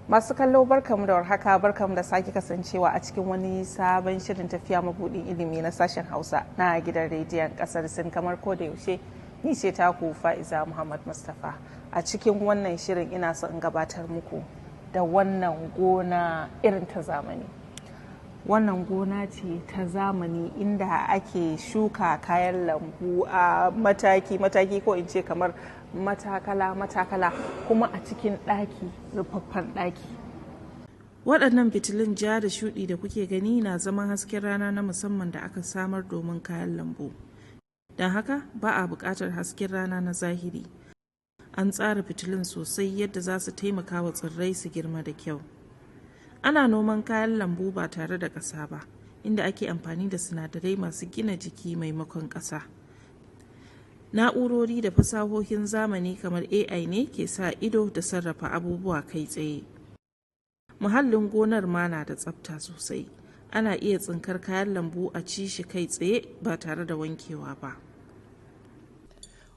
Masu kallo barkamu da warhaka, barkamu da sake kasancewa a cikin wani sabon shirin tafiya mabudin ilimi na sashen Hausa na gidan rediyon kasar Sin. Kamar ko da yaushe ni ce taku Fa'iza Muhammad Mustapha. A cikin wannan shirin ina so in gabatar muku da wannan gona irin ta zamani. Wannan gona ce ta zamani inda ake shuka kayan lambu a mataki ko in ce kamar matakala kuma a cikin ɗaki, rufaffen ɗaki. Waɗannan fitilun ja da shuɗi da kuke gani na zaman hasken rana na musamman da aka samar domin kayan lambu. Don haka ba a buƙatar hasken rana na zahiri. An tsara fitilun sosai yadda za su taimaka wa tsirrai su girma da kyau. Ana noman kayan lambu ba tare da ƙasa ba, inda ake amfani da sinadarai masu gina jiki maimakon ƙasa. Na'urori da fasahohin zamani kamar AI ne ke sa ido da sarrafa abubuwa kai tsaye. Muhallin gonar ma na da tsafta sosai. Ana iya tsinkar kayan lambu a ci shi kai tsaye ba tare da wankewa ba.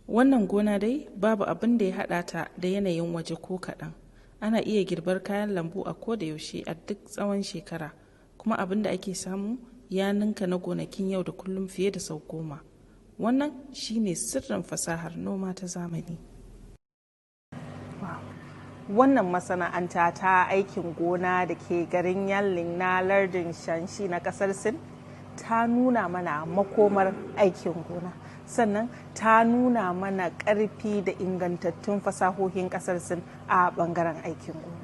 Wannan gona dai babu abin da ya haɗa ta da yanayin waje ko kaɗan. Ana iya girbar kayan lambu a koda yaushe a duk tsawon shekara, kuma abin da ake samu ya ninka na gonakin yau da kullum fiye da sau 10. Wannan shine sirrin fasahar noma ta zamani. Wannan masana'anta ta aikin gona da ke garin Yallin na lardin Shanshi na kasar Sin ta nuna mana makomar aikin gona, sannan ta nuna mana ƙarfi da ingantattun fasahohin kasar Sin a bangaren aikin gona.